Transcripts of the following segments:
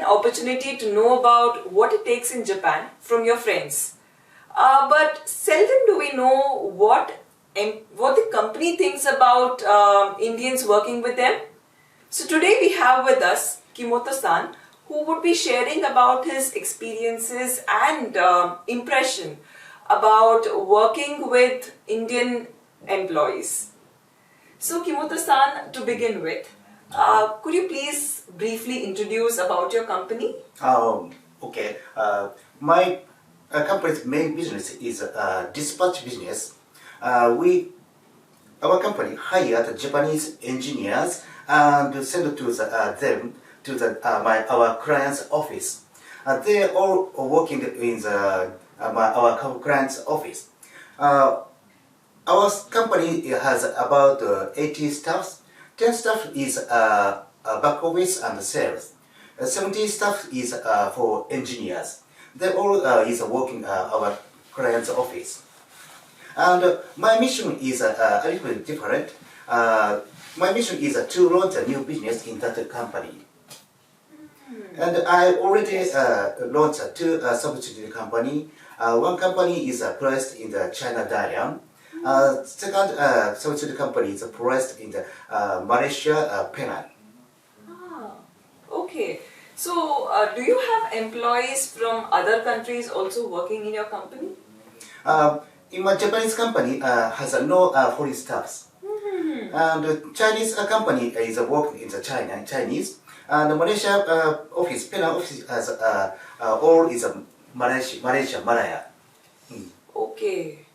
opportunity to know about what it takes in Japan from your friends. But seldom do we know what the company thinks about Indians working with them. So today we have with us Kimoto-san, who would be sharing about his experiences and impression about working with Indian employees. So Kimoto-san, to begin with, could you please briefly introduce about your company? Okay. My company's main business is dispatch business. Our company hired Japanese engineers and send to them to our client's office. They are all working in our client's office. Our company has about 80 staffs. 10 staff is back office and sales. 70 staff is for engineers. They all is working our client's office. And my mission is a little bit different. My mission is to launch a new business in that company. And I already launched two subsidiary companies. One company is placed in the China Dalian. Second subsidiary company is placed in the Malaysia Penang. Okay. So, do you have employees from other countries also working in your company? In my Japanese company has no foreign staffs. And the Chinese company is working in the Chinese. And the Malaysia office, Penang office has all is Malaysia, Malaya. Okay.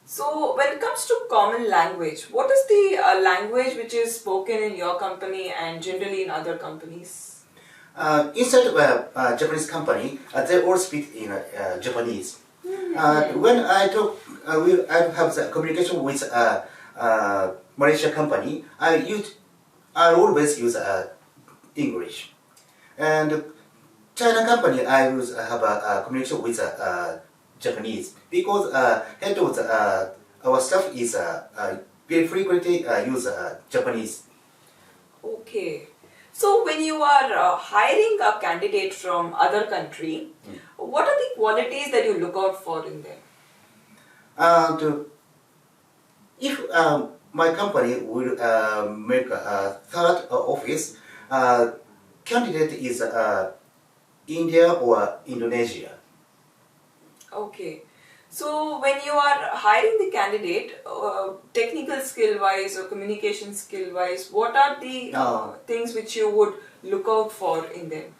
So, when it comes to common language, what is the language which is spoken in your company and generally in other companies? Inside a Japanese company, they all speak in Japanese. When I talk, I have the communication with Malaysia company. I always use English. And China company, I always have a communication with Japanese because head of our staff is very frequently use Japanese. Okay. So when you are hiring a candidate from other country, what are the qualities that you look out for in them? And if my company will make a third office, candidate is India or Indonesia. Okay. So when you are hiring the candidate, technical skill wise or communication skill wise, what are the things which you would look out for in them?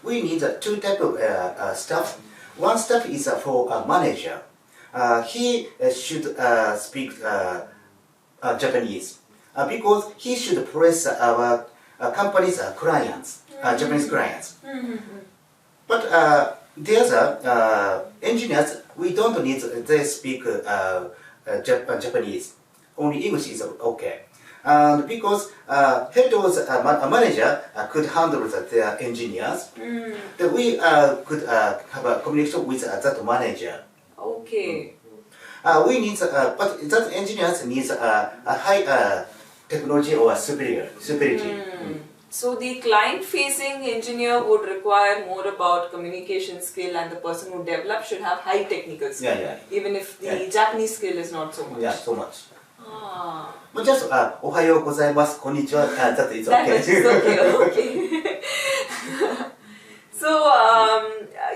We need two types of staff. One staff is for a manager. He should speak Japanese because he should press our company's clients, Japanese clients. But the other engineers, we don't need they speak Japanese. Only English is okay. And because head of a manager could handle their engineers, that we could have a communication with that manager. Okay. We need, but that engineers needs a high technology or superiority. So the client-facing engineer would require more about communication skill, and the person who develops should have high technical skill, even if the Japanese skill is not so much. Yeah, so much. Just Ohayo gozaimasu, konnichiwa, that is okay. That is okay, okay. So,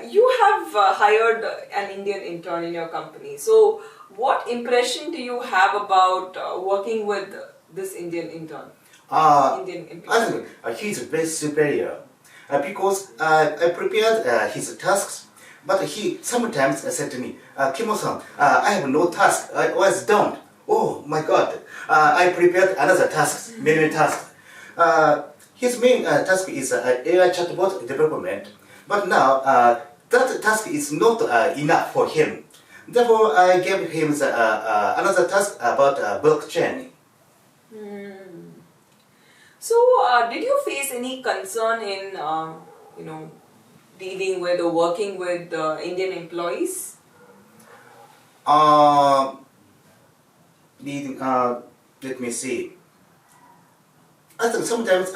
you have hired an Indian intern in your company. So, what impression do you have about working with this Indian intern? Indian employee? I think he's very superior because I prepared his tasks, but he sometimes said to me, Kimo-san, I have no task, I was done. Oh my God, I prepared another task, many tasks. His main task is AI chatbot development, but now that task is not enough for him. Therefore, I gave him another task about blockchain. So, did you face any concern in, dealing with or working with Indian employees? Let me see. I think sometimes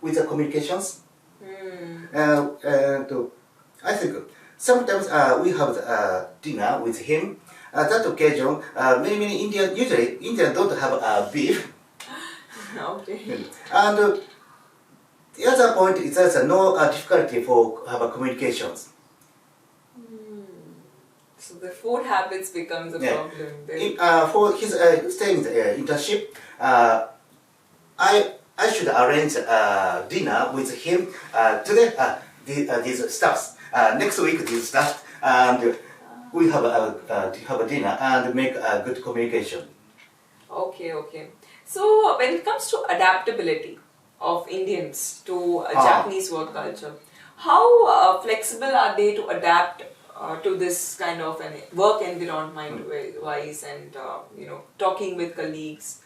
with the communications. And I think sometimes we have dinner with him. At that occasion, many usually Indian don't have beef. Okay. And the other point is there's no difficulty for have communications. So the food habits becomes a problem then. For his staying internship, I should arrange dinner with him today. These stuffs. Next week these stuff, and we have a dinner and make a good communication. Okay. So when it comes to adaptability of Indians to a Japanese work culture, how flexible are they to adapt to this kind of an work environment wise and talking with colleagues?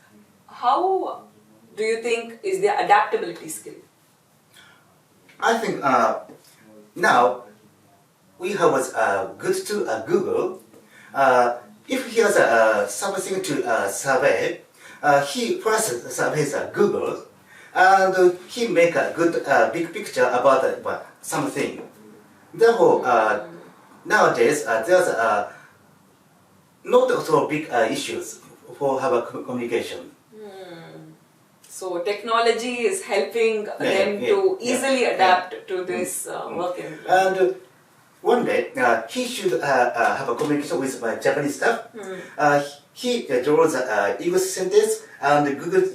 How do you think is their adaptability skill? I think now we have good to Google. If he has something to survey, he first surveys Google, and he make a good big picture about something. Therefore, nowadays there's not so big issues for have communication. So technology is helping them to easily adapt to this work environment. And one day he should have a communication with my Japanese staff. He draws English sentence and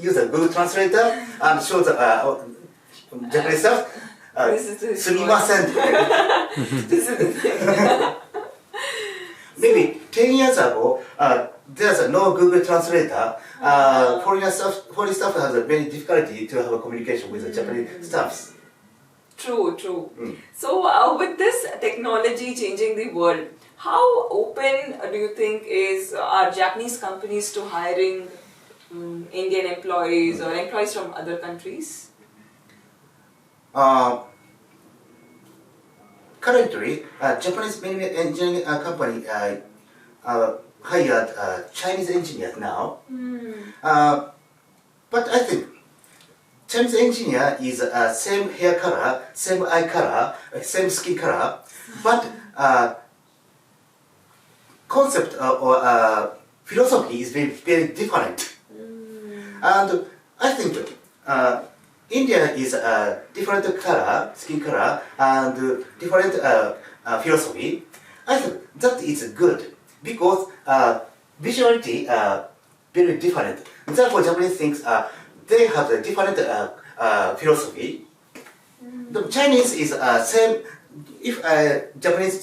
use a Google Translator and shows Japanese staff. This is Sumimasen. This is the thing. Maybe 10 years ago, there's no Google Translator. Foreign staff has a very difficulty to have a communication with the Japanese staffs. True. So with this technology changing the world, how open do you think are Japanese companies to hiring Indian employees or employees from other countries? Currently, Japanese engineering company hired Chinese engineers now. But I think Chinese engineer is same hair color, same eye color, same skin color, but concept or philosophy is very different. And I think India is a different color, skin color, and different philosophy. I think that is good because visuality very different. Therefore, Japanese thinks they have a different philosophy. The Chinese is same. If Japanese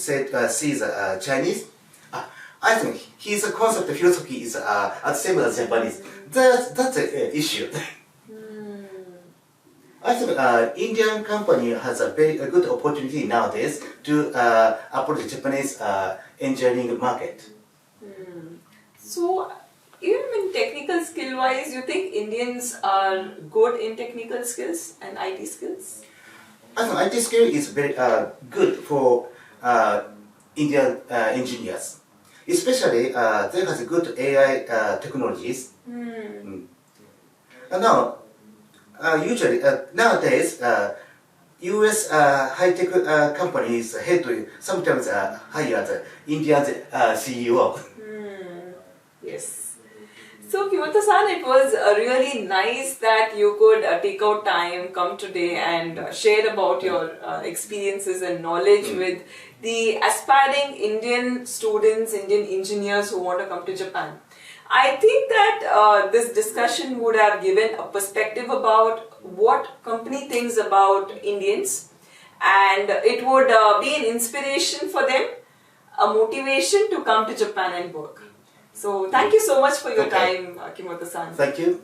sees Chinese, I think his concept philosophy is the same as Japanese. That's an issue. I think Indian company has a very good opportunity nowadays to approach Japanese engineering market. So, even in technical skill wise, you think Indians are good in technical skills and IT skills? I think IT skill is very good for Indian engineers. Especially they has good AI technologies. And now, usually nowadays, U.S. high-tech companies sometimes hire the Indian CEO. Yes. So Kimoto-san, it was really nice that you could take out time, come today and share about your experiences and knowledge with the aspiring Indian students, Indian engineers who want to come to Japan. I think that this discussion would have given a perspective about what company thinks about Indians, and it would be an inspiration for them, a motivation to come to Japan and work. So thank you so much for your time, Kimoto-san. Thank you.